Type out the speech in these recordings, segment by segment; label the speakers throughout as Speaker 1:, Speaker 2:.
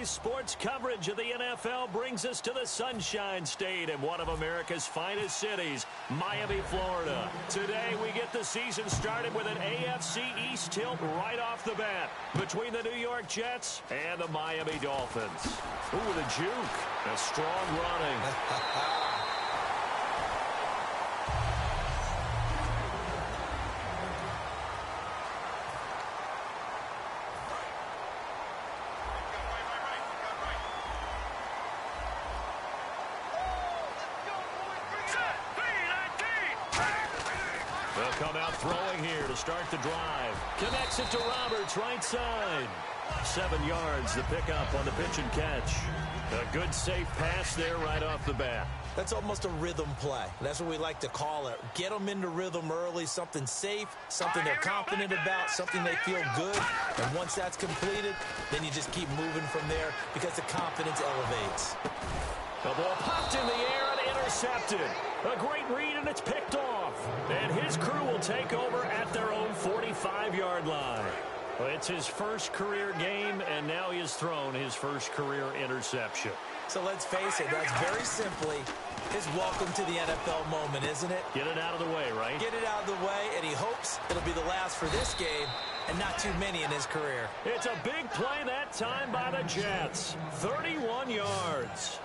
Speaker 1: Today's sports coverage of the NFL brings us to the Sunshine State in one of America's finest cities, Miami, Florida. Today, we get the season started with an AFC East tilt right off the bat between the New York Jets and the Miami Dolphins. Ooh, the juke. A strong running. They'll come out throwing here to start the drive. Connects it to Roberts, right side. 7 yards, the pickup on the pitch and catch. A good, safe pass there right off the bat.
Speaker 2: That's almost a rhythm play. That's what we like to call it. Get them into rhythm early, something safe, something they're confident about, something they feel good. And once that's completed, then you just keep moving from there because the confidence elevates.
Speaker 1: The ball popped in the air and intercepted. A great read, and it's picked off. And his crew will take over at their own 45-yard line. It's his first career game, and now he has thrown his first career interception.
Speaker 2: So let's face it, that's very simply his welcome to the NFL moment, isn't it?
Speaker 1: Get it out of the way, right?
Speaker 2: Get it out of the way, and he hopes it'll be the last for this game and not too many in his career.
Speaker 1: It's a big play that time by the Jets. 31 yards.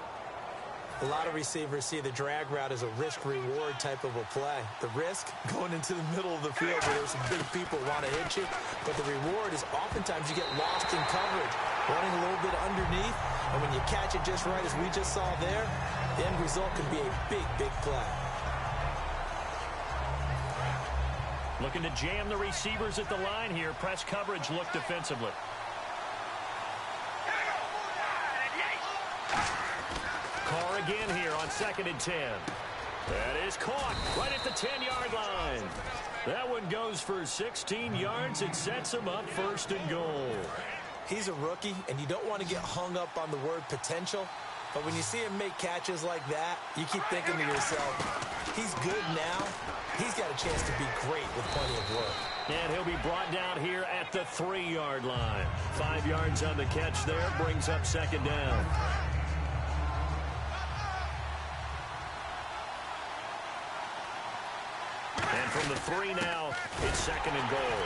Speaker 2: A lot of receivers see the drag route as a risk-reward type of a play. The risk, going into the middle of the field where there's some big people who want to hit you. But the reward is oftentimes you get lost in coverage, running a little bit underneath. And when you catch it just right, as we just saw there, the end result can be a big, big play.
Speaker 1: Looking to jam the receivers at the line here. Press coverage look defensively. Carr again here on 2nd and 10. That is caught right at the 10-yard line. That one goes for 16 yards. It sets him up 1st and goal.
Speaker 2: He's a rookie, and you don't want to get hung up on the word potential. But when you see him make catches like that, you keep thinking to yourself, he's good now. He's got a chance to be great with plenty of work.
Speaker 1: And he'll be brought down here at the 3-yard line. 5 yards on the catch there, brings up 2nd down. And from the 3 now, it's 2nd and goal.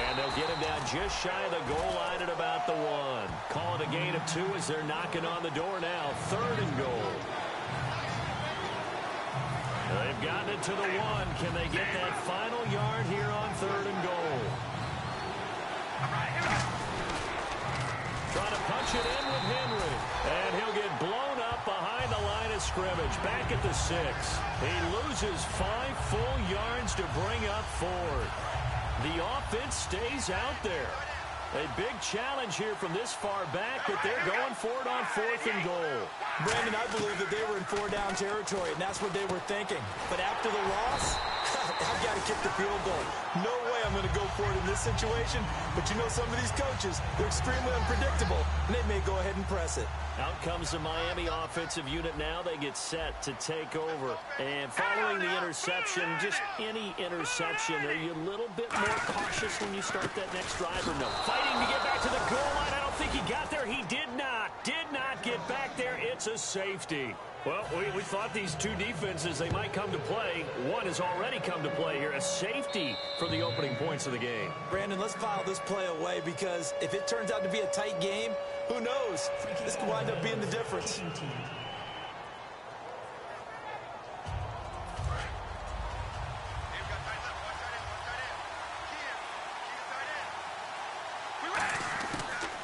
Speaker 1: And they'll get him down just shy of the goal line at about the 1. Call it a gain of 2 as they're knocking on the door now. 3rd and goal. They've gotten it to the 1. Can they get that final yard here on 3rd and goal? Trying to punch it in with Henry. And he'll get blown up behind the line of scrimmage. Back at the 6. He loses 5 full yards to bring up 4. The offense stays out there. A big challenge here from this far back, but they're going for it on 4th and goal.
Speaker 2: Brandon, I believe that they were in 4-down territory, and that's what they were thinking. But after the loss, I've got to kick the field goal. No way I'm going to go for it in this situation. But you know some of these coaches, they're extremely unpredictable, and they may go ahead and press it.
Speaker 1: Out comes the Miami offensive unit now. They get set to take over. And following the interception, just any interception, are you a little bit more cautious when you start that next drive or no? Fighting to get back to the goal line. I don't think he got there. He did not. Did not get back there. It's a safety. Well, we thought these two defenses, they might come to play. One has already come to play here. A safety for the opening points of the game.
Speaker 2: Brandon, let's file this play away because if it turns out to be a tight game, who knows? This could wind up being the difference.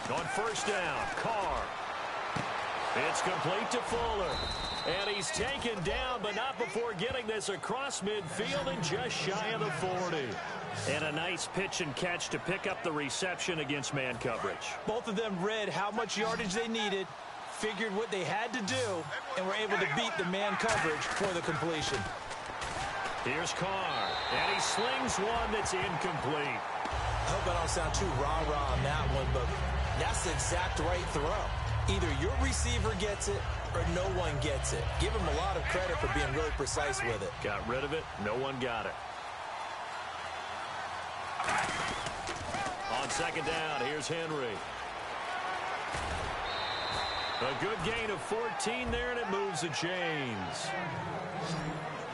Speaker 1: On 1st down, Carr. It's complete to Fuller. And he's taken down, but not before getting this across midfield and just shy of the 40. And a nice pitch and catch to pick up the reception against man coverage.
Speaker 2: Both of them read how much yardage they needed, figured what they had to do, and were able to beat the man coverage for the completion.
Speaker 1: Here's Carr, and he slings one that's incomplete.
Speaker 2: I hope I don't sound too rah-rah on that one, but that's the exact right throw. Either your receiver gets it or no one gets it. Give him a lot of credit for being really precise with it.
Speaker 1: Got rid of it. No one got it. On 2nd down, here's Henry. A good gain of 14 there, and it moves the chains.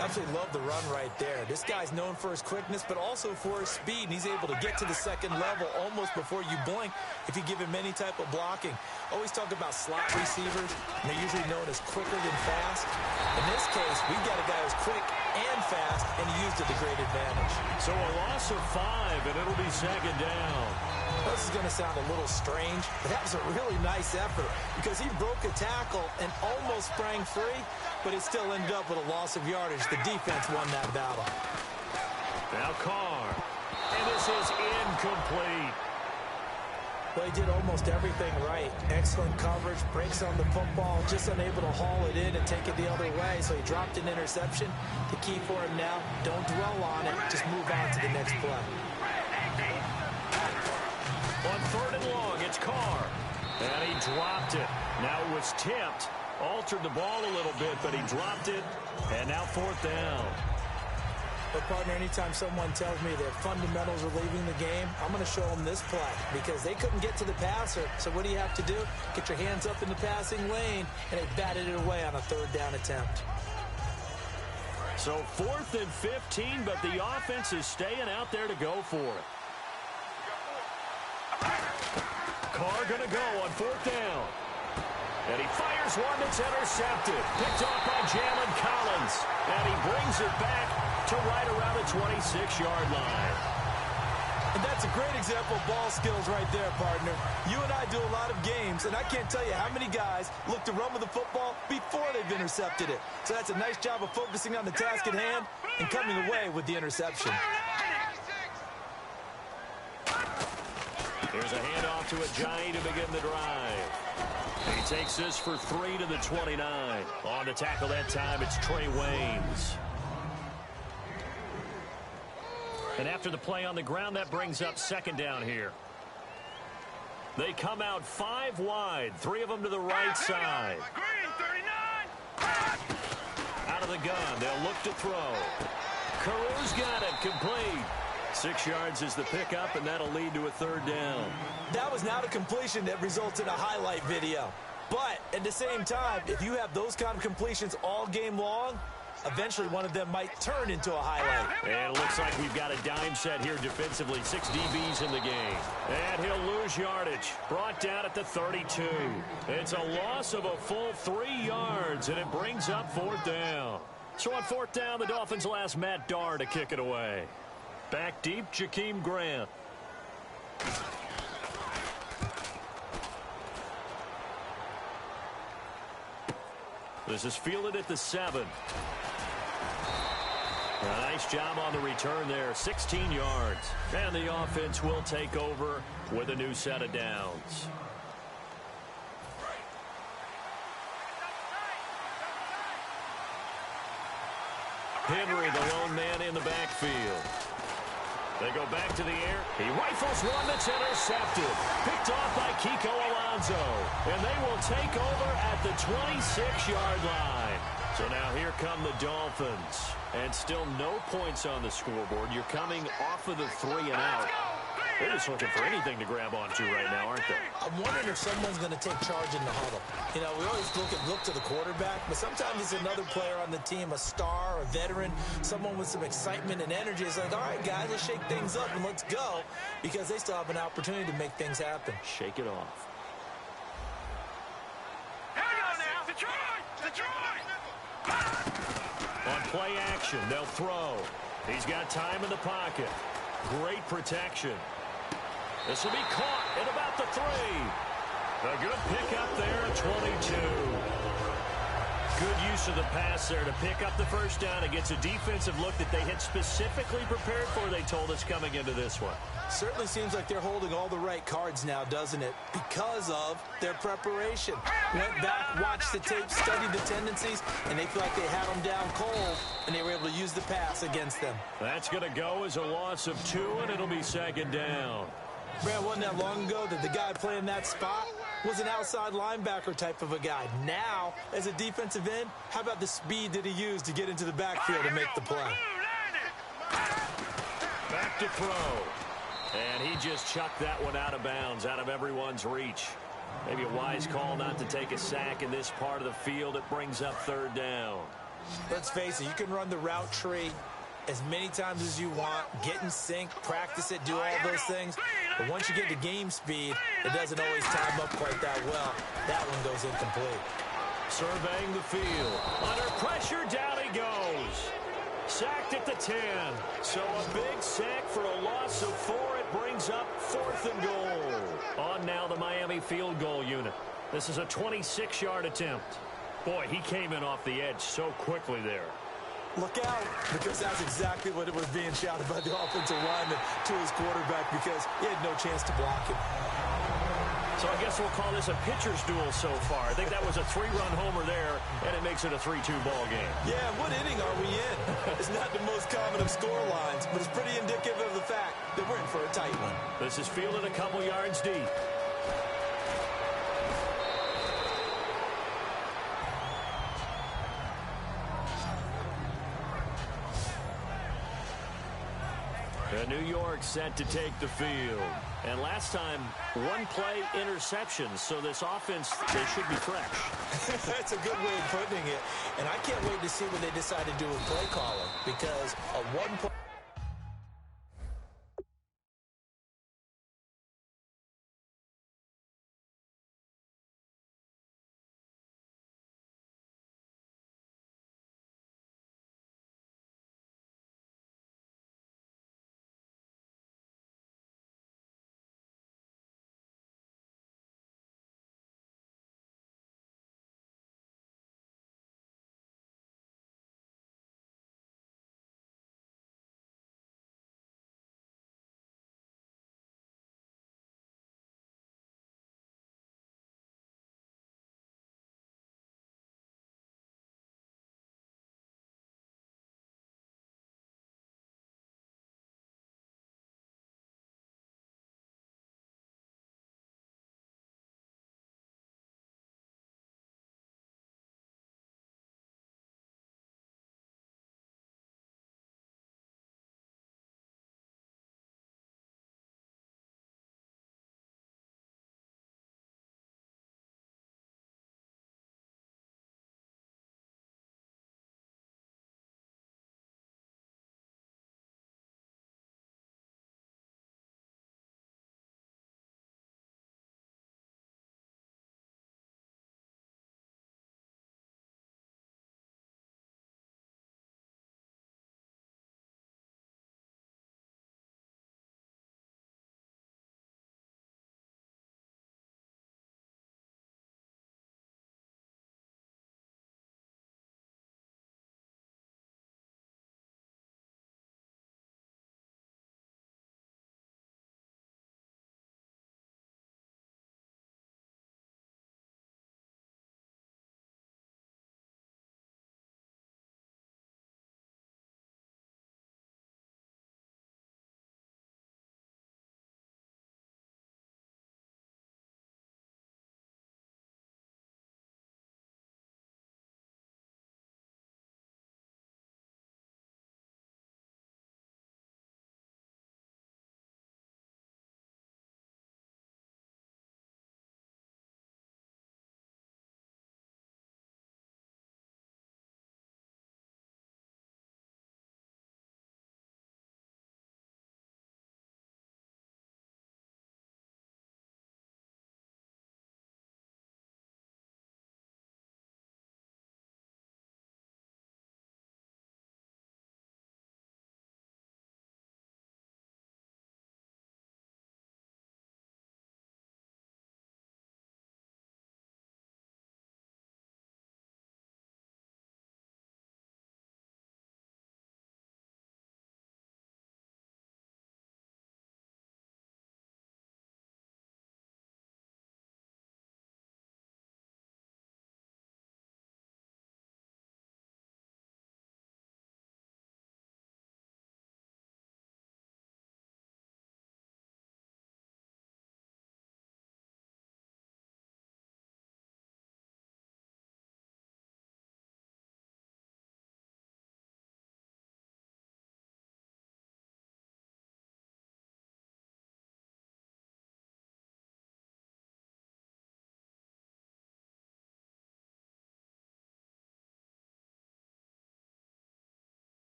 Speaker 2: Absolutely love the run right there. This guy's known for his quickness, but also for his speed, and he's able to get to the second level almost before you blink if you give him any type of blocking. Always talk about slot receivers, and they're usually known as quicker than fast. In this case, we've got a guy who's quick and fast, and he used it to great advantage.
Speaker 1: So a loss of 5, and it'll be second down.
Speaker 2: This is going to sound a little strange, but that was a really nice effort because he broke a tackle and almost sprang free, but it still ended up with a loss of yardage. The defense won that battle.
Speaker 1: Now Carr, and this is incomplete.
Speaker 2: Well, he did almost everything right. Excellent coverage, breaks on the football, just unable to haul it in and take it the other way, so he dropped an interception. The key for him now, don't dwell on it, just move on to the next play.
Speaker 1: On 3rd and long, it's Carr. And he dropped it. Now it was tipped. Altered the ball a little bit, but he dropped it. And now 4th down.
Speaker 2: But, partner, anytime someone tells me their fundamentals are leaving the game, I'm going to show them this play because they couldn't get to the passer. So what do you have to do? Get your hands up in the passing lane, and they batted it away on a 3rd down attempt.
Speaker 1: So 4th and 15, but the offense is staying out there to go for it. Carr going to go on 4th down. And he fires one that's intercepted. Picked off by Jalen Collins. And he brings it back to right around the 26-yard line.
Speaker 2: And that's a great example of ball skills right there, partner. You and I do a lot of games, and I can't tell you how many guys look to run with the football before they've intercepted it. So that's a nice job of focusing on the task at hand and coming away with the interception.
Speaker 1: Here's a handoff to Ajayi to begin the drive. He takes this for 3 to the 29. On to tackle that time, it's Trey Waynes. And after the play on the ground, that brings up 2nd down here. They come out 5 wide, 3 of them to the right side. Out of the gun, they'll look to throw. Carew's got it, complete. 6 yards is the pickup, and that'll lead to a 3rd down.
Speaker 2: That was not a completion that results in a highlight video. But at the same time, if you have those kind of completions all game long, eventually one of them might turn into a highlight.
Speaker 1: And it looks like we've got a dime set here defensively. 6 DBs in the game. And he'll lose yardage. Brought down at the 32. It's a loss of a full 3 yards, and it brings up 4th down. So on 4th down, the Dolphins will ask Matt Darr to kick it away. Back deep, Jakeem Grant. This is fielded at the 7. Nice job on the return there, 16 yards. And the offense will take over with a new set of downs. Henry, the lone man in the backfield. They go back to the air. He rifles one that's intercepted. Picked off by Kiko Alonso. And they will take over at the 26-yard line. So now here come the Dolphins. And still no points on the scoreboard. You're coming off of the 3 and out. They're just looking for anything to grab onto right now, aren't they?
Speaker 2: I'm wondering if someone's going to take charge in the huddle. You know, we always look to the quarterback, but sometimes it's another player on the team, a star, a veteran, someone with some excitement and energy. It's like, all right, guys, let's shake things up and let's go, because they still have an opportunity to make things happen.
Speaker 1: Shake it off.
Speaker 3: Here we go now. Detroit!
Speaker 1: On play action, they'll throw. He's got time in the pocket. Great protection. This will be caught at about the 3. A good pickup there at 22. Good use of the pass there to pick up the 1st down. It gets a defensive look that they had specifically prepared for, they told us, coming into this one.
Speaker 2: Certainly seems like they're holding all the right cards now, doesn't it? Because of their preparation. Went back, watched the tape, studied the tendencies, and they feel like they had them down cold, and they were able to use the pass against them.
Speaker 1: That's going to go as a loss of 2, and it'll be 2nd down.
Speaker 2: Brad, wasn't that long ago that the guy playing that spot was an outside linebacker type of a guy. Now, as a defensive end, how about the speed that he used to get into the backfield and make the play?
Speaker 1: Back to throw. And he just chucked that one out of bounds, out of everyone's reach. Maybe a wise call not to take a sack in this part of the field. It brings up third down.
Speaker 2: Let's face it, you can run the route tree as many times as you want, get in sync, practice it, do all those things. But once you get to game speed, it doesn't always time up quite that well. That one goes incomplete.
Speaker 1: Surveying the field. Under pressure, down he goes. Sacked at the 10. So a big sack for a loss of 4. It brings up 4th and goal. On now the Miami field goal unit. This is a 26-yard attempt. Boy, he came in off the edge so quickly there.
Speaker 2: Look out, because that's exactly what it was being shouted by the offensive lineman to his quarterback because he had no chance to block him.
Speaker 1: So I guess we'll call this a pitcher's duel so far. I think that was a 3-run homer there, and it makes it a 3-2 ball game.
Speaker 2: Yeah, what inning are we in? It's not the most common of score lines, but it's pretty indicative of the fact that we're in for a tight one.
Speaker 1: This is fielded a couple yards deep. New York set to take the field. And last time, one play interception. So this offense, they should be fresh.
Speaker 2: That's a good way of putting it. And I can't wait to see what they decide to do with play calling because a one-play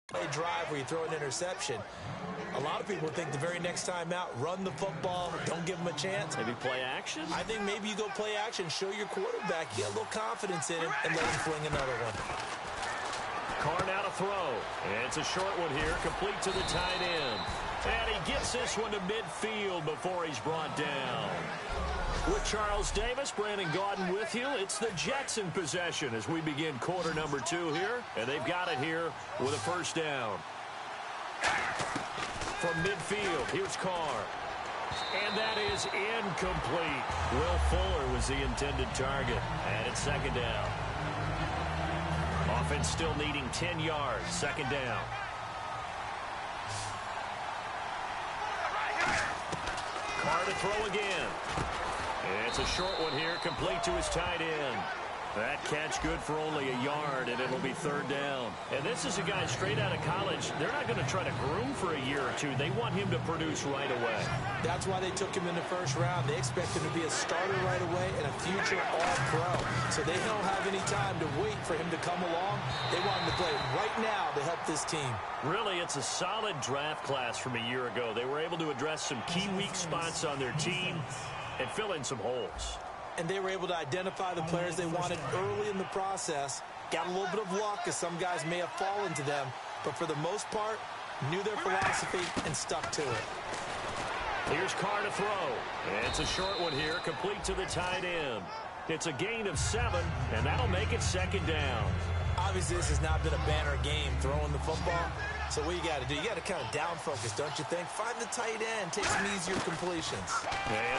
Speaker 2: play drive where you throw an interception. A lot of people think the very next time out, run the football, don't give them a chance.
Speaker 1: Maybe play action?
Speaker 2: I think maybe you go play action, show your quarterback, you get a little confidence in him, and let him fling another one.
Speaker 1: Carr now to throw. And it's a short one here, complete to the tight end. And he gets this one to midfield before he's brought down. With Charles Davis, Brandon Gaudin with you. It's the Jets in possession as we begin quarter number 2 here. And they've got it here with a first down. From midfield, here's Carr. And that is incomplete. Will Fuller was the intended target. And it's second down. Offense still needing 10 yards. Second down. Carr to throw again. It's a short one here, complete to his tight end. That catch good for only a yard, and it'll be third down. And this is a guy straight out of college. They're not going to try to groom for a year or two. They want him to produce right away.
Speaker 2: That's why they took him in the first round. They expect him to be a starter right away and a future all-pro. So they don't have any time to wait for him to come along. They want him to play right now to help this team.
Speaker 1: Really, it's a solid draft class from a year ago. They were able to address some key weak spots on their team and fill in some holes.
Speaker 2: And they were able to identify the players they wanted early in the process. Got a little bit of luck as some guys may have fallen to them, but for the most part, knew their philosophy and stuck to it.
Speaker 1: Here's Carr to throw. It's a short one here, complete to the tight end. It's a gain of 7, and that'll make it second down.
Speaker 2: Obviously, this has not been a banner game throwing the football. So what you got to do, you got to kind of down focus, don't you think? Find the tight end, take some easier completions.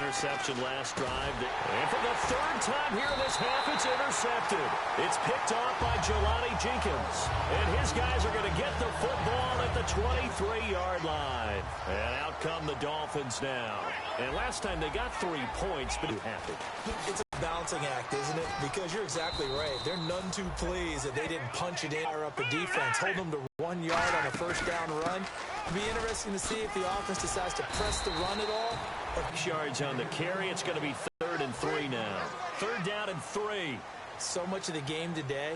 Speaker 1: Interception last drive. And for the third time here in this half, it's intercepted. It's picked off by Jelani Jenkins. And his guys are going to get the football at the 23-yard line. And out come the Dolphins now. And last time they got 3 points, but happy.
Speaker 2: It's a balancing act, isn't it? Because you're exactly right. They're none too pleased that they didn't punch it in, fire up a defense, hold them to 1 yard on a first down run. It'll be interesting to see if the offense decides to press the run at all.
Speaker 1: 6 yards on the carry. It's going to be 3rd and 3 now. 3rd down and 3.
Speaker 2: So much of the game today,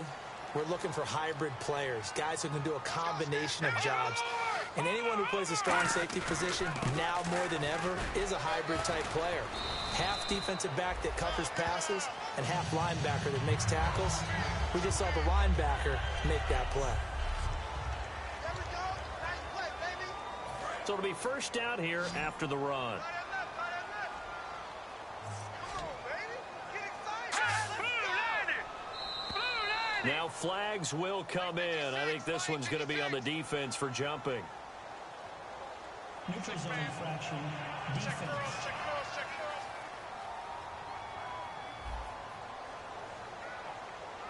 Speaker 2: we're looking for hybrid players, guys who can do a combination of jobs. And anyone who plays a strong safety position, now more than ever, is a hybrid-type player. Half defensive back that covers passes and half linebacker that makes tackles. We just saw the linebacker make that play.
Speaker 1: So it'll be first down here after the run. Now flags will come in. I think this one's going to be on the defense for jumping.
Speaker 4: Neutral zone infraction, defense.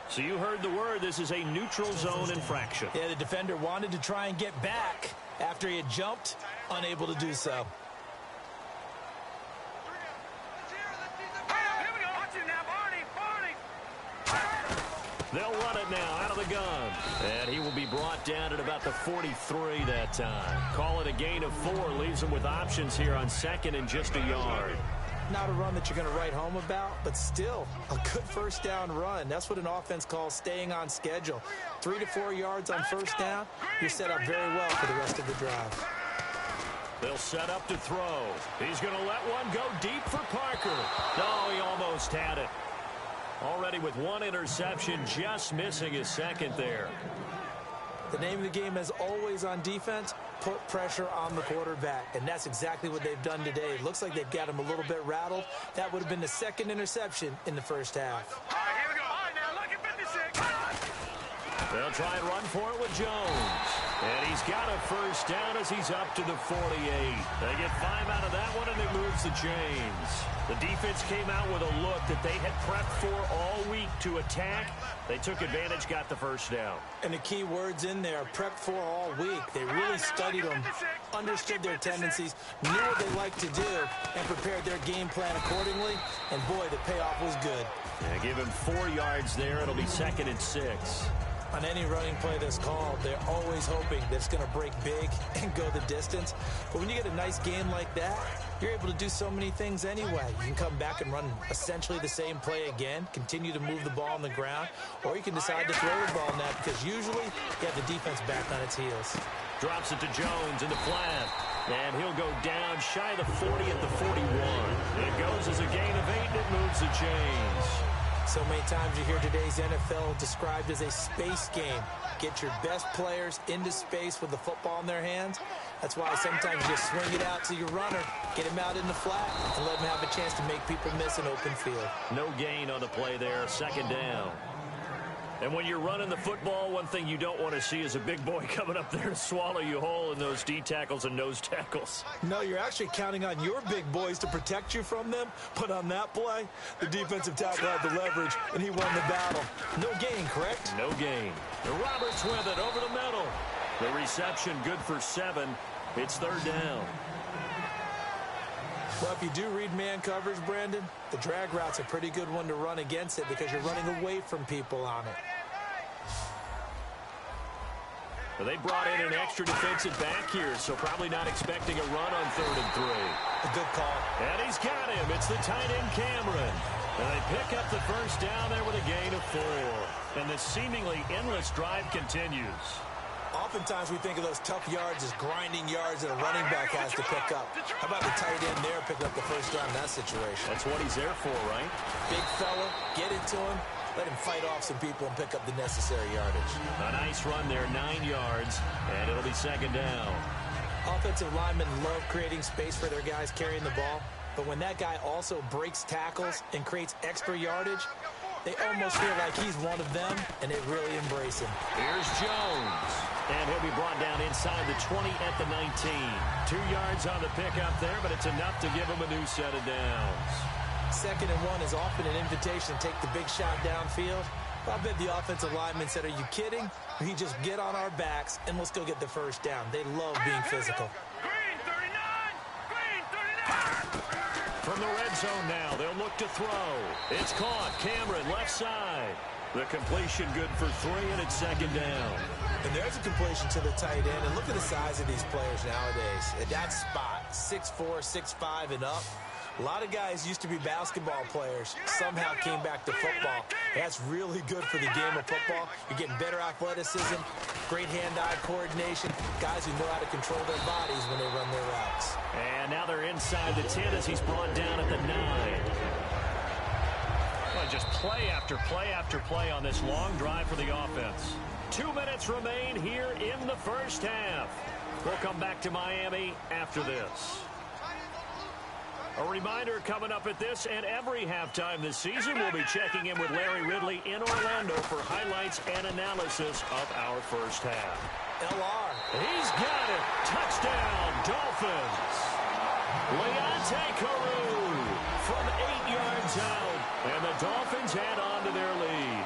Speaker 1: So you heard the word. This is a neutral zone infraction.
Speaker 2: Yeah, the defender wanted to try and get back after he had jumped, unable to do so.
Speaker 1: They'll run it now out of the gun. And he will be brought down at about the 43 that time. Call it a gain of 4. Leaves him with options here on 2nd and just a yard.
Speaker 2: Not a run that you're going to write home about, but still a good first down run. That's what an offense calls staying on schedule. 3 to 4 yards on first down, you're set up very well for the rest of the drive.
Speaker 1: They'll set up to throw. He's going to let one go deep for Parker. No, he almost had it. Already with 1 interception, just missing his 2nd there.
Speaker 2: The name of the game is always on defense, put pressure on the quarterback. And that's exactly what they've done today. It looks like they've got him a little bit rattled. That would have been the 2nd interception in the first half.
Speaker 3: All right, here we go. All right, now look at 56.
Speaker 1: They'll try and run for it with Jones. And he's got a first down as he's up to the 48. They get 5 out of that one, and it moves the chains. The defense came out with a look that they had prepped for all week to attack. They took advantage, got the first down.
Speaker 2: And the key words in there, prepped for all week. They really studied them, understood their tendencies, knew what they like to do, and prepared their game plan accordingly. And, boy, the payoff was good.
Speaker 1: Yeah, give him 4 yards there. It'll be 2nd and 6.
Speaker 2: On any running play that's called, they're always hoping that it's going to break big and go the distance. But when you get a nice game like that, You're able to do so many things anyway. You can come back and run essentially the same play again, continue to move the ball on the ground, or you can decide to throw the ball now because usually you have the defense back on its heels.
Speaker 1: Drops it to Jones in the flat. And he'll go down shy of the 40 at the 41. It goes as a gain of 8, and it moves the chains.
Speaker 2: So many times you hear today's NFL described as a space game. Get your best players into space with the football in their hands. That's why sometimes you just swing it out to your runner, get him out in the flat, and let him have a chance to make people miss an open field.
Speaker 1: No gain on the play there, second down. And when you're running the football, one thing you don't want to see is a big boy coming up there to swallow you whole in those D tackles and nose tackles.
Speaker 2: No, you're actually counting on your big boys to protect you from them. But on that play, the defensive tackle had the leverage, and he won the battle. No gain, correct?
Speaker 1: No gain. And Roberts with it over the middle. The reception good for 7. It's third down.
Speaker 2: Well, if you do read man coverage, Brandon, the drag route's a pretty good one to run against it because you're running away from people on it.
Speaker 1: Well, they brought in an extra defensive back here, so probably not expecting a run on 3rd and 3.
Speaker 2: A good call.
Speaker 1: And he's got him. It's the tight end, Cameron. And they pick up the first down there with a gain of 4. And the seemingly endless drive continues.
Speaker 2: Oftentimes we think of those tough yards as grinding yards that a running back has to pick up. How about the tight end there picking up the first down in that situation?
Speaker 1: That's what he's there for, right?
Speaker 2: Big fella, get it to him, let him fight off some people and pick up the necessary yardage.
Speaker 1: A nice run there, 9 yards, and it'll be second down.
Speaker 2: Offensive linemen love creating space for their guys carrying the ball, but when that guy also breaks tackles and creates extra yardage, they almost feel like he's one of them, and they really embrace him.
Speaker 1: Here's Jones. And he'll be brought down inside the 20 at the 19. 2 yards on the pickup there, but it's enough to give him a new set of downs.
Speaker 2: 2nd and 1 is often an invitation to take the big shot downfield. I bet the offensive lineman said, are you kidding? We just get on our backs, and let's go get the first down. They love being physical.
Speaker 3: Green 39! Green 39!
Speaker 1: From the red zone now, they'll look to throw. It's caught. Cameron, left side. The completion good for 3, and it's second down.
Speaker 2: And there's a completion to the tight end. And look at the size of these players nowadays. At that spot, 6'4", 6'5", and up. A lot of guys used to be basketball players, somehow came back to football. That's really good for the game of football. You're getting better athleticism, great hand-eye coordination, guys who know how to control their bodies when they run their routes.
Speaker 1: And now they're inside the 10 as he's brought down at the 9. Well, just play after play after play on this long drive for the offense. 2 minutes remain here in the first half. We'll come back to Miami after this. A reminder coming up at this and every halftime this season, we'll be checking in with Larry Ridley in Orlando for highlights and analysis of our first half.
Speaker 2: LR.
Speaker 1: He's got it. Touchdown, Dolphins. Leonte Carew from 8 yards out. And the Dolphins head on to their lead.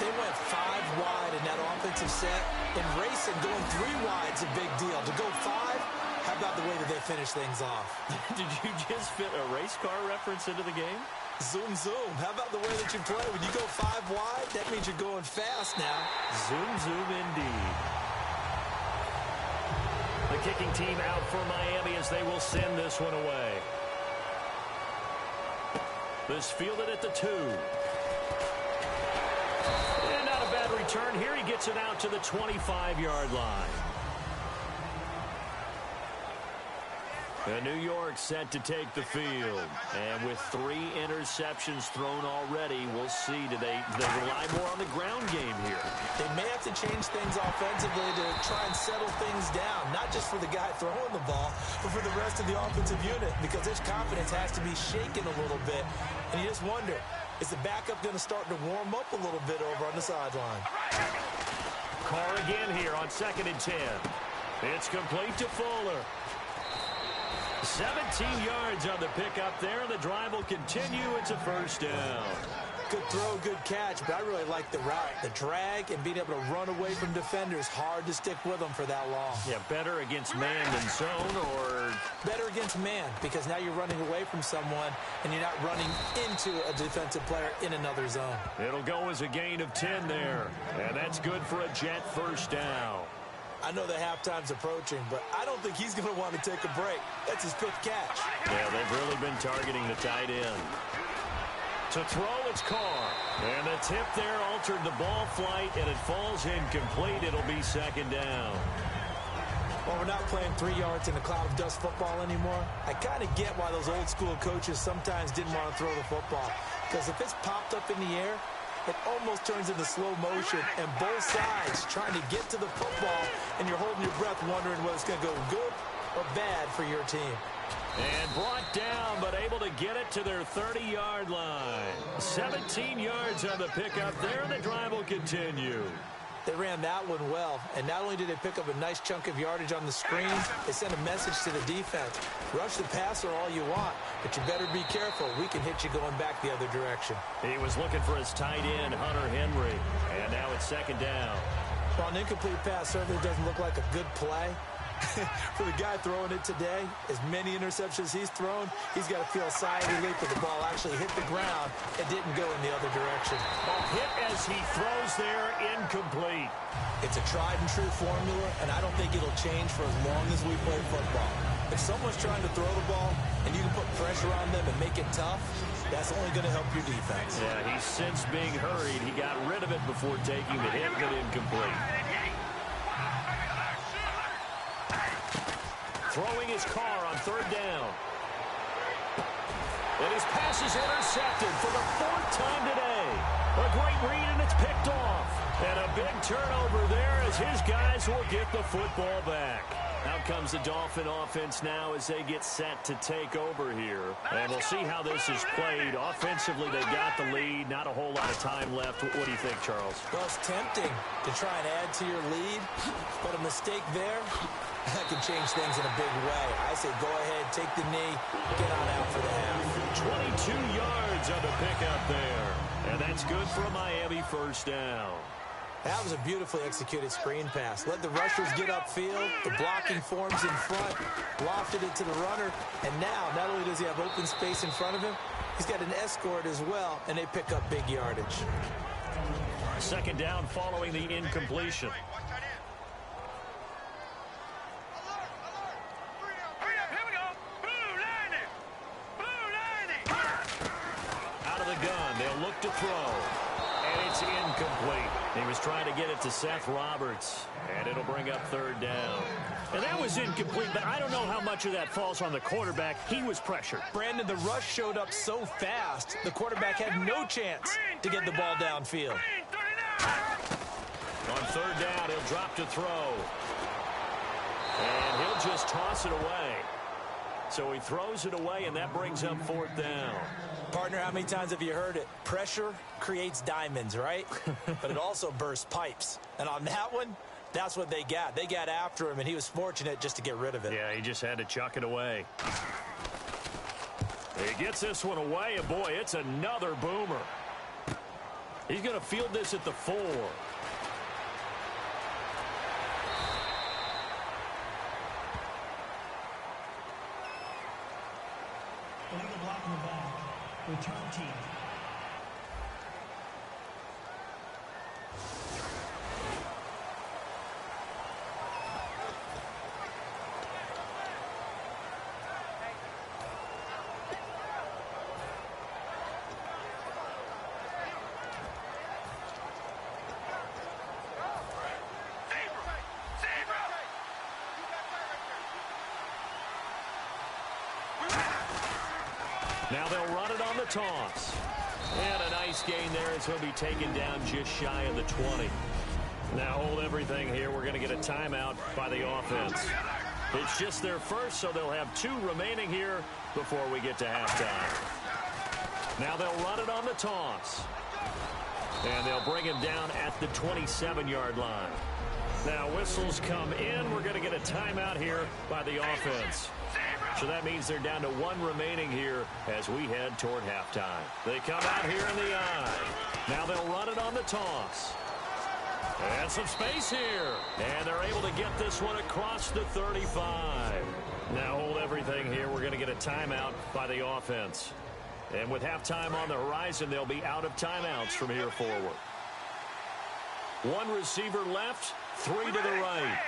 Speaker 2: They went 5 wide in that offensive set. And racing, going 3 wide's a big deal. To go 5, how about the way that they finish things off?
Speaker 1: Did you just fit a race car reference into the game?
Speaker 2: Zoom, zoom. How about the way that you play? When you go 5 wide, that means you're going fast now.
Speaker 1: Zoom, zoom indeed. The kicking team out for Miami as they will send this one away. This fielded at the 2. And not a bad return here. He gets it out to the 25-yard line. And New York set to take the field. And with 3 interceptions thrown already, we'll see. Do they rely more on the ground game here?
Speaker 2: They may have to change things offensively to try and settle things down. Not just for the guy throwing the ball, but for the rest of the offensive unit. Because his confidence has to be shaken a little bit. And you just wonder, is the backup going to start to warm up a little bit over on the sideline?
Speaker 1: Carr again here on 2nd and 10. It's complete to Fuller. 17 yards on the pickup there, and the drive will continue. It's a first down.
Speaker 2: Good throw, good catch, but I really like the route. The drag and being able to run away from defenders, hard to stick with them for that long.
Speaker 1: Yeah, better against man than zone, or?
Speaker 2: Better against man, because now you're running away from someone, and you're not running into a defensive player in another zone.
Speaker 1: It'll go as a gain of 10 there, and that's good for a Jet first down.
Speaker 2: I know the halftime's approaching, but I don't think he's going to want to take a break. That's his 5th catch.
Speaker 1: Yeah, they've really been targeting the tight end. To throw, it's Carr. And the tip there altered the ball flight, and it falls incomplete. It'll be 2nd down.
Speaker 2: Well, we're not playing 3 yards in a cloud of dust football anymore. I kind of get why those old school coaches sometimes didn't want to throw the football. Because if it's popped up in the air, it almost turns into slow motion, and both sides trying to get to the football, and you're holding your breath wondering whether it's going to go good or bad for your team.
Speaker 1: And brought down, but able to get it to their 30-yard line. 17 yards on the pickup there, and the drive will continue.
Speaker 2: They ran that one well, and not only did they pick up a nice chunk of yardage on the screen, they sent a message to the defense. Rush the passer all you want, but you better be careful. We can hit you going back the other direction.
Speaker 1: He was looking for his tight end, Hunter Henry, and now it's 2nd down.
Speaker 2: Well, an incomplete pass certainly doesn't look like a good play. For the guy throwing it today, as many interceptions he's thrown, he's got to feel a sigh of relief that the ball actually hit the ground and didn't go in the other direction.
Speaker 1: A hit as he throws there, incomplete.
Speaker 2: It's a tried and true formula, and I don't think it'll change for as long as we play football. If someone's trying to throw the ball and you can put pressure on them and make it tough, that's only going to help your defense.
Speaker 1: Yeah, he's since being hurried. He got rid of it before taking the hit, but incomplete. Throwing his Carr on 3rd down. And his pass is intercepted for the 4th time today. A great read, and it's picked off. And a big turnover there as his guys will get the football back. Out comes the Dolphin offense now as they get set to take over here. And we'll see how this is played. Offensively, they got the lead. Not a whole lot of time left. What do you think, Charles?
Speaker 2: Well, it's tempting to try and add to your lead, but a mistake there, that can change things in a big way. I say go ahead, take the knee, get on out for the half.
Speaker 1: 22 yards on the pickup there. And that's good for a Miami 1st down.
Speaker 2: That was a beautifully executed screen pass. Let the rushers get upfield. The blocking forms in front. Lofted it to the runner. And now, not only does he have open space in front of him, he's got an escort as well, and they pick up big yardage.
Speaker 1: 2nd down following the incompletion. Out of the gun, they'll look to throw. And it's incomplete. He was trying to get it to Seth Roberts, and it'll bring up 3rd down. And that was incomplete, but I don't know how much of that falls on the quarterback. He was pressured.
Speaker 2: Brandon, the rush showed up so fast, the quarterback had no chance to get the ball downfield.
Speaker 1: On 3rd down, he'll drop to throw. And he'll just toss it away. So he throws it away, and that brings up 4th down.
Speaker 2: Partner, how many times have you heard it? Pressure creates diamonds, right? But it also bursts pipes. And on that one, that's what they got. They got after him, and he was fortunate just to get rid of it.
Speaker 1: Yeah, he just had to chuck it away. He gets this one away, and boy, it's another boomer. He's going to field this at the 4.
Speaker 4: Illegal block in the back. Return team.
Speaker 1: Now they'll run it on the toss. And a nice gain there as he'll be taken down just shy of the 20. Now hold everything here. We're going to get a timeout by the offense. It's just their first, so they'll have 2 remaining here before we get to halftime. Now they'll run it on the toss. And they'll bring him down at the 27-yard line. Now whistles come in. We're going to get a timeout here by the offense. So that means they're down to 1 remaining here as we head toward halftime. They come out here in the eye. Now they'll run it on the toss. And some space here. And they're able to get this one across the 35. Now hold everything here. We're going to get a timeout by the offense. And with halftime on the horizon, they'll be out of timeouts from here forward. 1 receiver left, 3 to the right.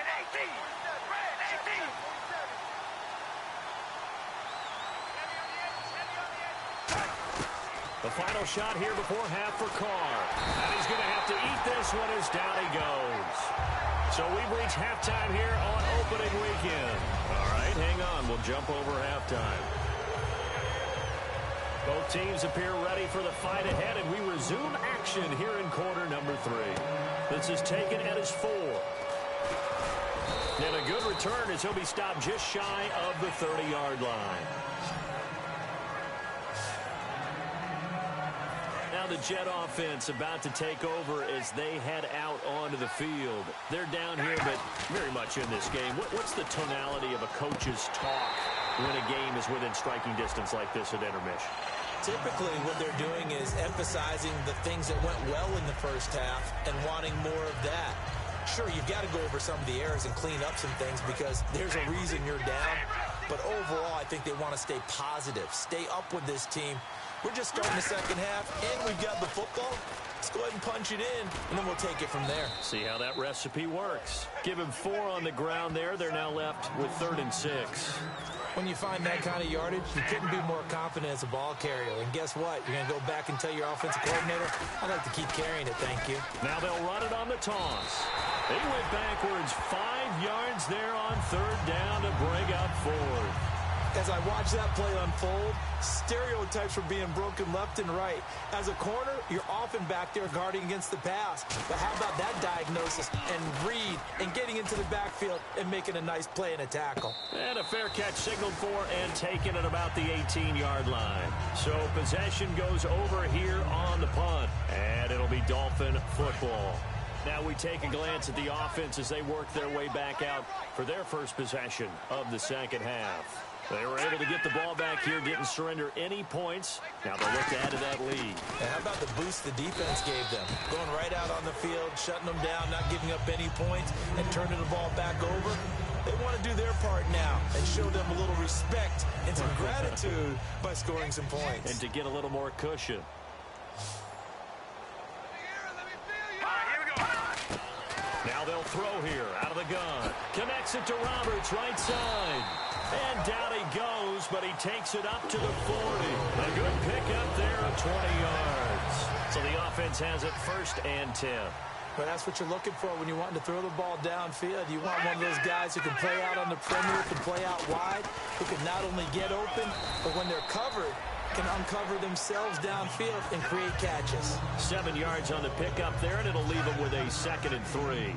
Speaker 1: The final shot here before half for Carr. And he's going to have to eat this one as down he goes. So we've reached halftime here on opening weekend. All right, hang on. We'll jump over halftime. Both teams appear ready for the fight ahead, and we resume action here in quarter number 3. This is taken at his 4. And a good return as he'll be stopped just shy of the 30-yard line. Now the Jet offense about to take over as they head out onto the field. They're down here, but very much in this game. What's the tonality of a coach's talk when a game is within striking distance like this at intermission?
Speaker 2: Typically, what they're doing is emphasizing the things that went well in the first half and wanting more of that. Sure, you've got to go over some of the errors and clean up some things because there's a reason you're down. But overall, I think they want to stay positive, stay up with this team. We're just starting the second half, and we've got the football. Let's go ahead and punch it in, and then we'll take it from there.
Speaker 1: See how that recipe works. Give him 4 on the ground there. They're now left with 3rd and 6.
Speaker 2: When you find that kind of yardage, you couldn't be more confident as a ball carrier. And guess what? You're going to go back and tell your offensive coordinator, I'd like to keep carrying it, thank you.
Speaker 1: Now they'll run it on the toss. They went backwards 5 yards there on 3rd down to bring up 4th.
Speaker 2: As I watch that play unfold, stereotypes were being broken left and right. As a corner, you're often back there guarding against the pass. But how about that diagnosis and read and getting into the backfield and making a nice play and a tackle?
Speaker 1: And a fair catch signaled for and taken at about the 18-yard line. So possession goes over here on the punt. And it'll be Dolphin football. Now we take a glance at the offense as they work their way back out for their first possession of the second half. They were able to get the ball back here, didn't surrender any points. Now they'll look to add to that lead.
Speaker 2: And how about the boost the defense gave them? Going right out on the field, shutting them down, not giving up any points, and turning the ball back over. They want to do their part now and show them a little respect and some gratitude by scoring some points.
Speaker 1: And to get a little more cushion. Now they'll throw here out of the gun. Connects it to Roberts, right side. And down he goes, but he takes it up to the 40. A good pickup there of 20 yards. So the offense has it 1st and 10.
Speaker 2: But that's what you're looking for when you're wanting to throw the ball downfield. You want one of those guys who can play out on the perimeter, can play out wide, who can not only get open, but when they're covered, can uncover themselves downfield and create catches.
Speaker 1: 7 yards on the pickup there, and it'll leave them with a 2nd and 3.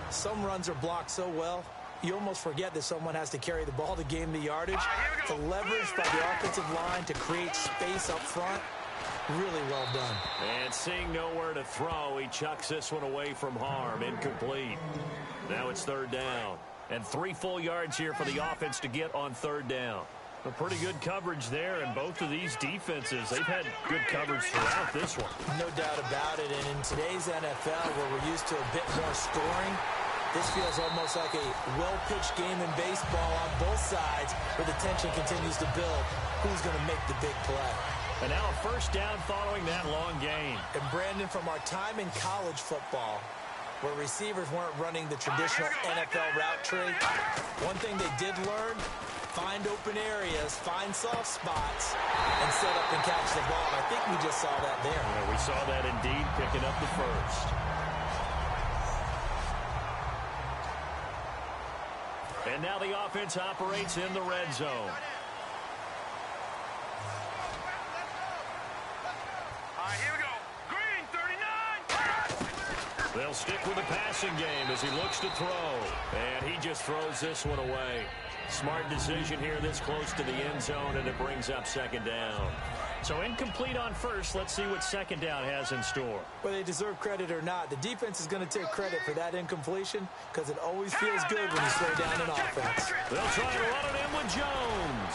Speaker 2: Some runs are blocked so well, you almost forget that someone has to carry the ball to gain the yardage. The leverage by the offensive line to create space up front, really well done.
Speaker 1: And seeing nowhere to throw, he chucks this one away from harm. Incomplete. Now it's 3rd down. And 3 full yards here for the offense to get on 3rd down. A pretty good coverage there, and both of these defenses, they've had good coverage throughout this one.
Speaker 2: No doubt about it, and in today's NFL, where we're used to a bit more scoring, this feels almost like a well-pitched game in baseball on both sides, where the tension continues to build. Who's going to make the big play?
Speaker 1: And now a 1st down following that long gain.
Speaker 2: And Brandon, from our time in college football, where receivers weren't running the traditional NFL route tree, one thing they did learn, find open areas, find soft spots, and set up and catch the ball. I think we just saw that there.
Speaker 1: Yeah, we saw that indeed, picking up the 1st. And now the offense operates in the red zone.
Speaker 3: All right, here we go. Green, 39.
Speaker 1: They'll stick with the passing game as he looks to throw. And he just throws this one away. Smart decision here this close to the end zone, and it brings up 2nd down. So incomplete on 1st. Let's see what 2nd down has in store.
Speaker 2: Whether they deserve credit or not, the defense is going to take credit for that incompletion because it always feels good when you slow down an offense.
Speaker 1: They'll try to run it in with Jones.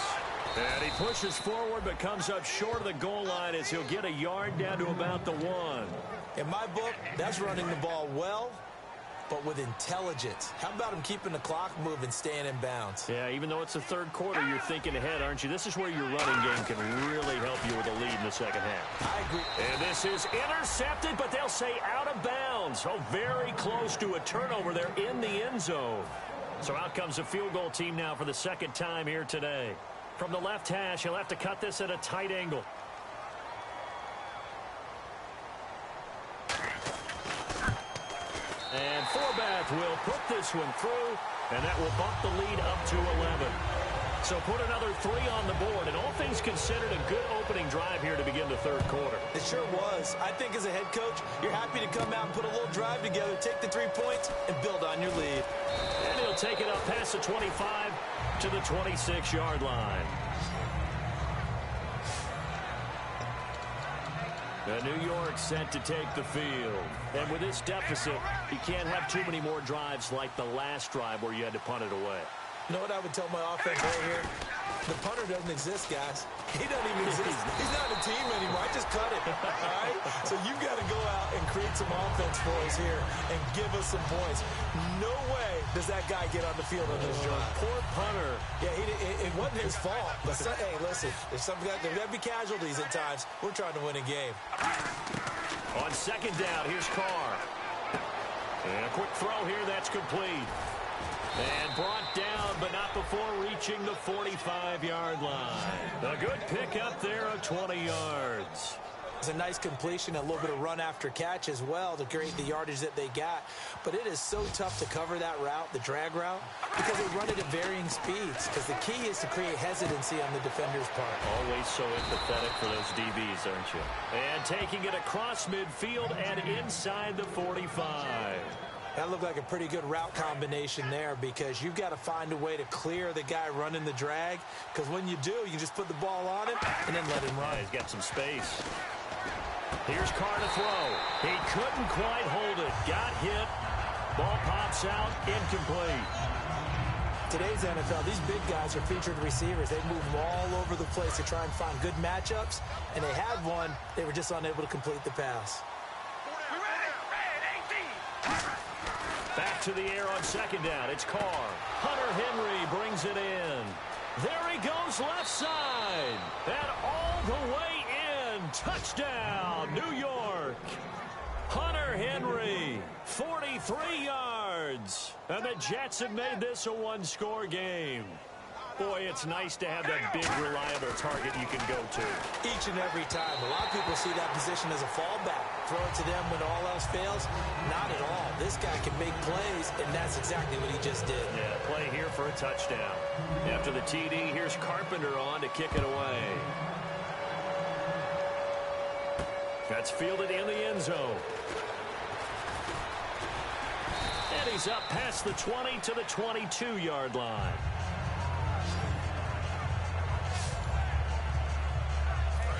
Speaker 1: And he pushes forward but comes up short of the goal line as he'll get a yard down to about the 1.
Speaker 2: In my book, that's running the ball well, but with intelligence. How about him keeping the clock moving, staying in bounds?
Speaker 1: Yeah, even though it's the 3rd quarter, you're thinking ahead, aren't you? This is where your running game can really help you with a lead in the second half.
Speaker 2: I agree.
Speaker 1: And this is intercepted, but they'll say out of bounds. Oh, very close to a turnover there in the end zone. So out comes a field goal team now for the second time here today. From the left hash, he'll have to cut this at a tight angle. And Forbath will put this one through, and that will bump the lead up to 11. So put another 3 on the board, and all things considered, a good opening drive here to begin the third quarter.
Speaker 2: It sure was. I think as a head coach, you're happy to come out and put a little drive together, take the 3 points, and build on your lead.
Speaker 1: And he'll take it up past the 25 to the 26-yard line. And New York set to take the field. And with this deficit, you can't have too many more drives like the last drive where you had to punt it away.
Speaker 2: You know what I would tell my offense right here? The punter doesn't exist, guys. He doesn't even exist. He's not a team anymore. I just cut him, all right? So you've got to go out and create some offense for us here and give us some points. No way does that guy get on the field on this drive.
Speaker 1: Poor punter.
Speaker 2: Yeah, it wasn't his fault. But, hey, listen, there's got to be casualties at times. We're trying to win a game.
Speaker 1: On second down, here's Carr. And a quick throw here, that's complete. And brought down, but not before reaching the 45-yard line. A good pickup there of 20 yards.
Speaker 2: It's a nice completion, a little bit of run after catch as well to create the yardage that they got. But it is so tough to cover that route, the drag route, because they run it at varying speeds. Because the key is to create hesitancy on the defender's part.
Speaker 1: Always so empathetic for those DBs, aren't you? And taking it across midfield and inside the 45.
Speaker 2: That looked like a pretty good route combination there because you've got to find a way to clear the guy running the drag. Because when you do, you just put the ball on him and then let him run.
Speaker 1: Yeah, he's got some space. Here's Carr to throw. He couldn't quite hold it. Got hit. Ball pops out. Incomplete.
Speaker 2: Today's NFL, these big guys are featured receivers. They move all over the place to try and find good matchups. And they had one. They were just unable to complete the pass.
Speaker 1: Back to the air on second down. It's Carr. Hunter Henry brings it in. There he goes left side. And all the way in. Touchdown, New York. Hunter Henry, 43 yards. And the Jets have made this a one-score game. Boy, it's nice to have that big, reliable target you can go to.
Speaker 2: Each and every time. A lot of people see that position as a fallback. Throw it to them when all else fails. Not at all. This guy can make plays, and that's exactly what he just did.
Speaker 1: Yeah, play here for a touchdown. After the TD, here's Carpenter on to kick it away. That's fielded in the end zone. And he's up past the 20 to the 22-yard line.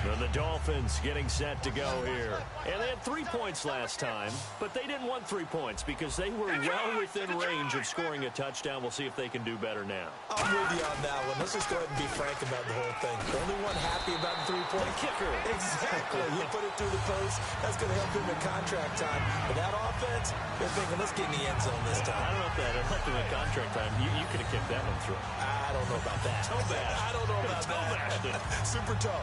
Speaker 1: And the Dolphins getting set to go here. And they had 3 points last time, but they didn't want 3 points because they were well within range of scoring a touchdown. We'll see if they can do better now.
Speaker 2: I'm with you on that one. Let's just go ahead and be frank about the whole thing. The only one happy about the 3-point
Speaker 1: kicker.
Speaker 2: Exactly. You put it through the post. That's going to help him in contract time. But that offense, they're thinking, let's get in the end zone this time.
Speaker 1: I don't know if that helped him in contract time. You could have kicked that one through.
Speaker 2: I don't know about that.
Speaker 1: Toe bash.
Speaker 2: I don't know about that. Super toe.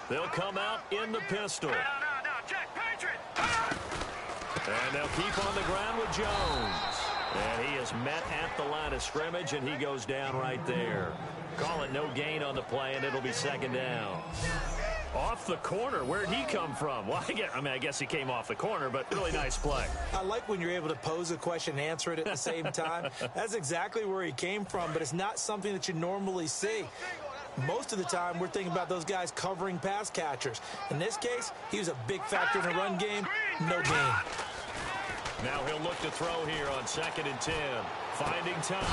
Speaker 1: They'll come out in the pistol.
Speaker 3: Now, Jack Patriot.
Speaker 1: And they'll keep on the ground with Jones. And he is met at the line of scrimmage, and he goes down right there. Call it no gain on the play, and it'll be second down. Off the corner. Where'd he come from? Well, I guess he came off the corner, but really nice play.
Speaker 2: I like when you're able to pose a question and answer it at the same time. That's exactly where he came from, but it's not something that you normally see. Most of the time, we're thinking about those guys covering pass catchers. In this case, he was a big factor in the run game. No gain.
Speaker 1: Now he'll look to throw here on 2nd and 10. Finding time.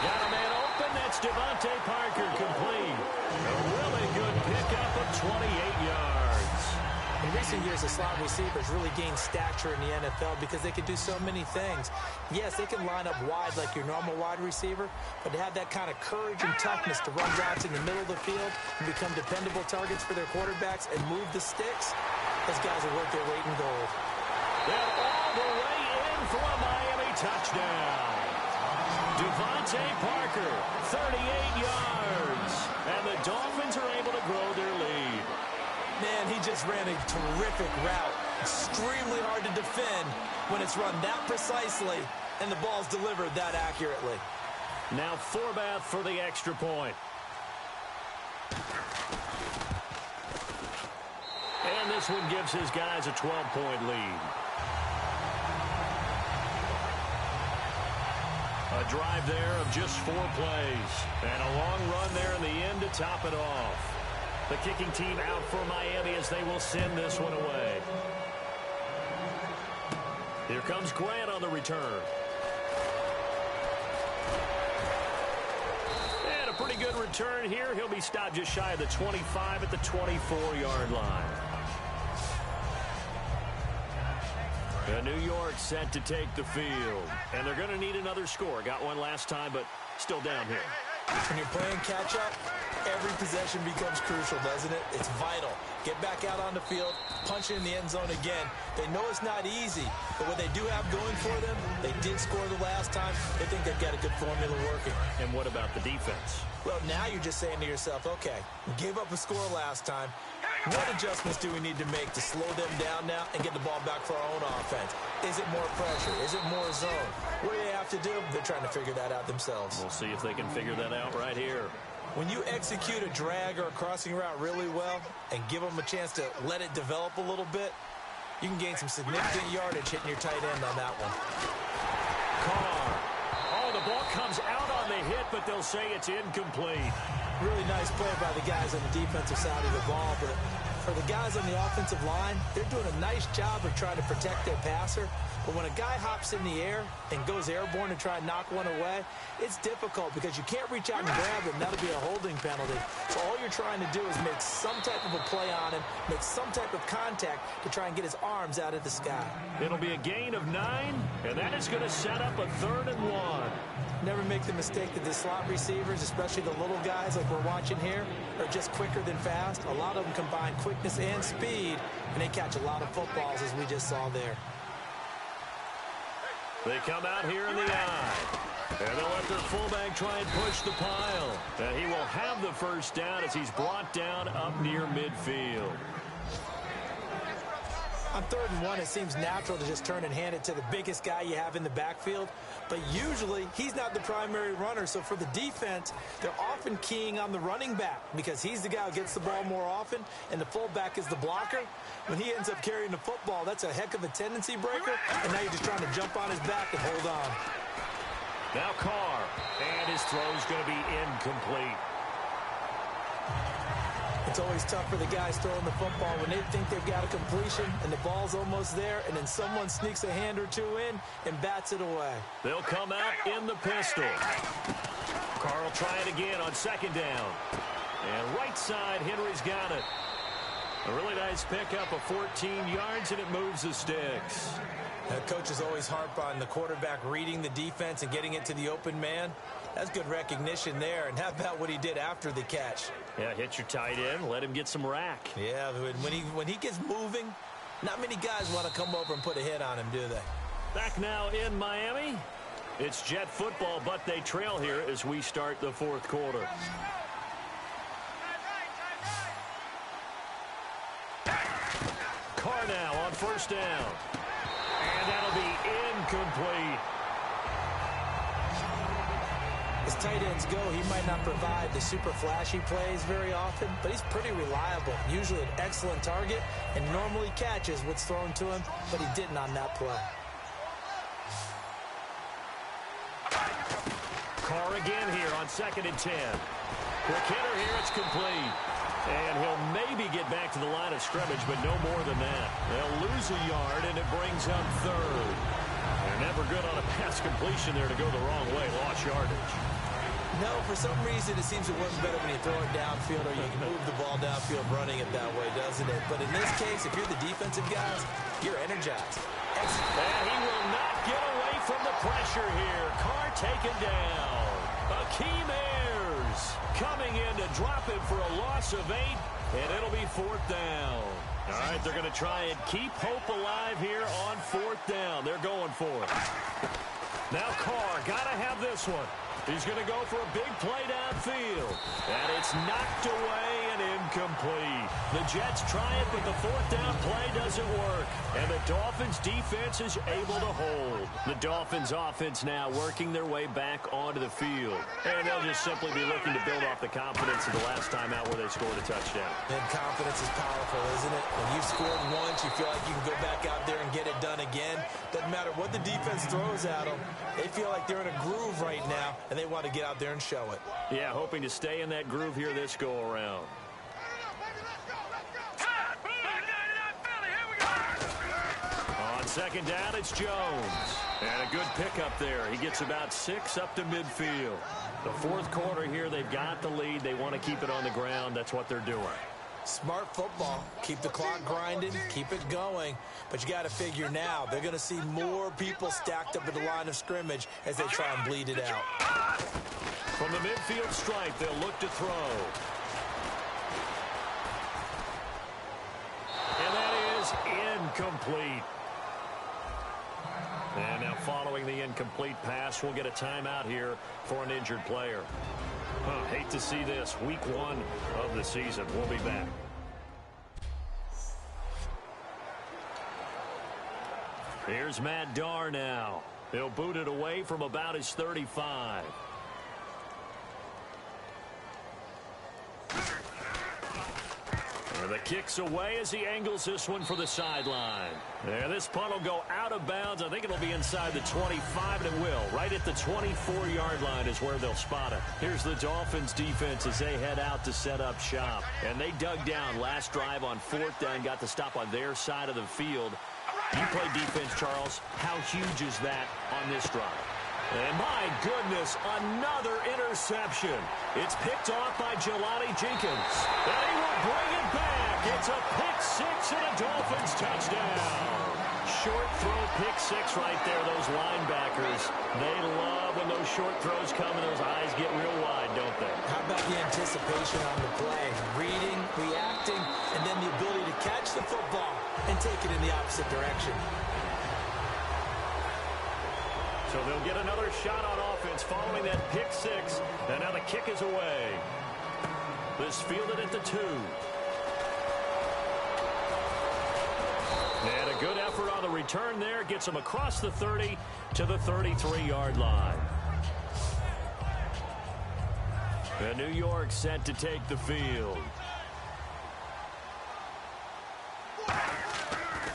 Speaker 1: Got a man open. That's Devontae Parker complete. A really good pickup of 28 yards.
Speaker 2: In recent years, the slot receivers really gained stature in the NFL because they can do so many things. Yes, they can line up wide like your normal wide receiver, but to have that kind of courage and toughness to run routes in the middle of the field and become dependable targets for their quarterbacks and move the sticks, those guys are worth their weight in gold.
Speaker 1: And all the way in for a Miami touchdown. Devontae Parker, 38 yards. And the Dolphins are able to grow their lead.
Speaker 2: Man, he just ran a terrific route. Extremely hard to defend when it's run that precisely and the ball's delivered that accurately.
Speaker 1: Now Forbath for the extra point. And this one gives his guys a 12-point lead. A drive there of just 4 plays. And a long run there in the end to top it off. The kicking team out for Miami as they will send this one away. Here comes Grant on the return. And a pretty good return here. He'll be stopped just shy of the 25 at the 24-yard line. And New York set to take the field. And they're going to need another score. Got one last time, but still down here.
Speaker 2: When you're playing catch-up, every possession becomes crucial, doesn't it? It's vital. Get back out on the field, punch it in the end zone again. They know it's not easy, but what they do have going for them, they did score the last time. They think they've got a good formula working.
Speaker 1: And what about the defense?
Speaker 2: Well, now you're just saying to yourself, okay, we gave up a score last time. What adjustments do we need to make to slow them down now and get the ball back for our own offense? Is it more pressure? Is it more zone? What do they have to do? They're trying to figure that out themselves.
Speaker 1: We'll see if they can figure that out right here.
Speaker 2: When you execute a drag or a crossing route really well and give them a chance to let it develop a little bit, you can gain some significant yardage hitting your tight end on that one.
Speaker 1: Carr. Oh, the ball comes out on the hit, but they'll say it's incomplete.
Speaker 2: Really nice play by the guys on the defensive side of the ball, but for the guys on the offensive line, they're doing a nice job of trying to protect their passer. But when a guy hops in the air and goes airborne to try and knock one away, it's difficult because you can't reach out and grab him. That'll be a holding penalty. So all you're trying to do is make some type of a play on him, make some type of contact to try and get his arms out of the sky.
Speaker 1: It'll be a gain of 9, and that is going to set up a 3rd and 1.
Speaker 2: Never make the mistake that the slot receivers, especially the little guys like we're watching here, are just quicker than fast. A lot of them combine quickness and speed, and they catch a lot of footballs, as we just saw there.
Speaker 1: They come out here in the eye. And they'll let their fullback try and push the pile. And he will have the first down as he's brought down up near midfield.
Speaker 2: On 3rd and 1, it seems natural to just turn and hand it to the biggest guy you have in the backfield. But usually, he's not the primary runner. So for the defense, they're often keying on the running back because he's the guy who gets the ball more often, and the fullback is the blocker. When he ends up carrying the football, that's a heck of a tendency breaker, and now you're just trying to jump on his back and hold on.
Speaker 1: Now Carr, and his throw's going to be incomplete.
Speaker 2: It's always tough for the guys throwing the football when they think they've got a completion and the ball's almost there, and then someone sneaks a hand or two in and bats it away.
Speaker 1: They'll come out in the pistol. Carr will try it again on 2nd down. And right side, Henry's got it. A really nice pickup of 14 yards, and it moves the sticks.
Speaker 2: Coaches always harp on the quarterback reading the defense and getting it to the open man. That's good recognition there. And how about what he did after the catch?
Speaker 1: Yeah, hit your tight end, let him get some rack.
Speaker 2: Yeah, when he gets moving, not many guys want to come over and put a hit on him, do they?
Speaker 1: Back now in Miami. It's Jet football, but they trail here as we start the 4th quarter. Carr now on 1st down. And that'll be incomplete.
Speaker 2: As tight ends go, he might not provide the super flashy plays very often, but he's pretty reliable. Usually an excellent target and normally catches what's thrown to him, but he didn't on that play.
Speaker 1: Carr again here on 2nd and 10. Quick hitter here, it's complete. And he'll maybe get back to the line of scrimmage, but no more than that. They'll lose a yard, and it brings up 3rd. They're never good on a pass completion there to go the wrong way. Lost yardage.
Speaker 2: No, for some reason it seems to work better when you throw it downfield or you can move the ball downfield running it that way, doesn't it? But in this case, if you're the defensive guys, you're energized.
Speaker 1: And he will not get away from the pressure here. Carr taken down. Akeem Ayers coming in to drop him for a loss of 8, and it'll be 4th down. All right, they're going to try and keep hope alive here on 4th down. They're going for it. Now Carr, got to have this one. He's going to go for a big play downfield. And it's knocked away and incomplete. The Jets try it, but the fourth down play doesn't work. And the Dolphins defense is able to hold. The Dolphins offense now working their way back onto the field. And they'll just simply be looking to build off the confidence of the last time out where they scored a touchdown.
Speaker 2: And confidence is powerful, isn't it? When you've scored once, you feel like you can go back out there and get it done again. Doesn't matter what the defense throws at them. They feel like they're in a groove right now, and they want to get out there and show it.
Speaker 1: Yeah, hoping to stay in that groove here this go-around. On second down, it's Jones. And a good pickup there. He gets about 6 up to midfield. The fourth quarter here, they've got the lead. They want to keep it on the ground. That's what they're doing.
Speaker 2: Smart football. Keep the clock grinding. Keep it going. But you got to figure now, they're going to see more people stacked up at the line of scrimmage as they try and bleed it out.
Speaker 1: From the midfield stripe, they'll look to throw. And that is incomplete. And now following the incomplete pass, we'll get a timeout here for an injured player. Hate to see this. Week 1 of the season. We'll be back. Here's Matt Darr now. He'll boot it away from about his 35. The kick's away as he angles this one for the sideline. And this punt will go out of bounds. I think it'll be inside the 25, and it will. Right at the 24-yard line is where they'll spot it. Here's the Dolphins defense as they head out to set up shop. And they dug down last drive on fourth down, got the stop on their side of the field. You play defense, Charles. How huge is that on this drive? And my goodness, another interception. It's picked off by Jelani Jenkins. And he will bring it back. It's a pick six and a Dolphins touchdown. Short throw pick six right there. Those linebackers, they love when those short throws come and those eyes get real wide, don't they?
Speaker 2: How about the anticipation on the play? Reading, reacting, and then the ability to catch the football and take it in the opposite direction.
Speaker 1: So they'll get another shot on offense following that pick six. And now the kick is away. This fielded at the 2. And a good effort on the return there. Gets him across the 30 to the 33-yard line. And New York set to take the field.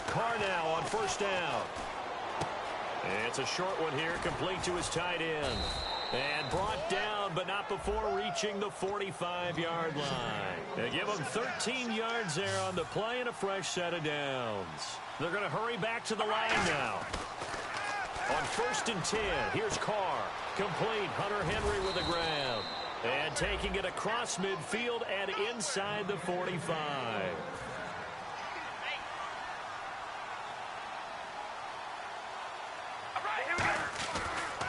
Speaker 1: Carr now on first down. It's a short one here, complete to his tight end. And brought down, but not before reaching the 45-yard line. They give him 13 yards there on the play and a fresh set of downs. They're going to hurry back to the line now. On first and 10, here's Carr. Complete, Hunter Henry with the grab. And taking it across midfield and inside the 45.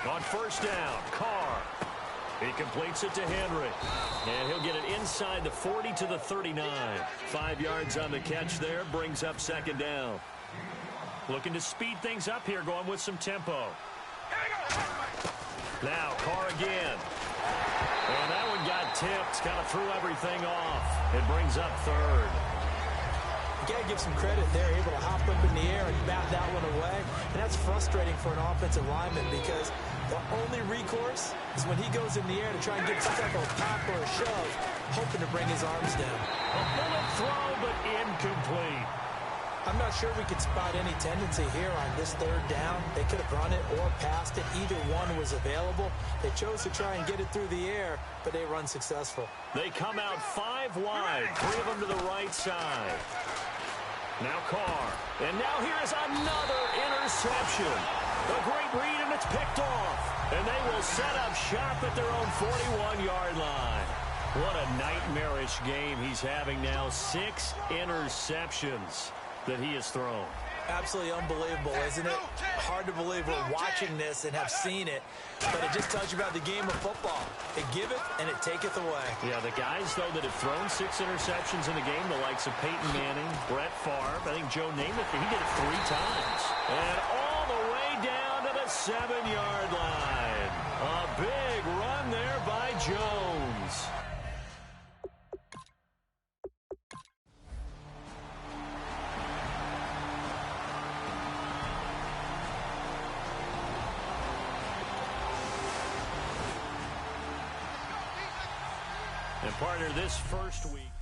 Speaker 1: On first down, Carr. He completes it to Henry. And he'll get it inside the 40 to the 39. 5 yards on the catch there, brings up second down. Looking to speed things up here, going with some tempo. Now, Carr again. And that one got tipped, kind of threw everything off. It brings up third.
Speaker 2: You got to give some credit there, able to hop up in the air and bat that one away. And that's frustrating for an offensive lineman because the only recourse is when he goes in the air to try and get some type of pop or a shove, hoping to bring his arms down.
Speaker 1: A bullet throw, but incomplete.
Speaker 2: I'm not sure we could spot any tendency here on this third down. They could have run it or passed it. Either one was available. They chose to try and get it through the air, but they run successful.
Speaker 1: They come out 5 wide, 3 of them to the right side. Now Carr. And now here is another interception. A great read, and it's picked off. And they will set up shop at their own 41-yard line. What a nightmarish game he's having now. 6 interceptions that he has thrown.
Speaker 2: Absolutely unbelievable, isn't it? Hard to believe we're watching this and have seen it, but it just tells you about the game of football. It giveth and it taketh away.
Speaker 1: Yeah, the guys, though, that have thrown 6 interceptions in the game, the likes of Peyton Manning, Brett Favre, I think Joe Namath, he did it 3 times. And all the way down to the 7-yard line. A big run there by Jones. And partner, this first week.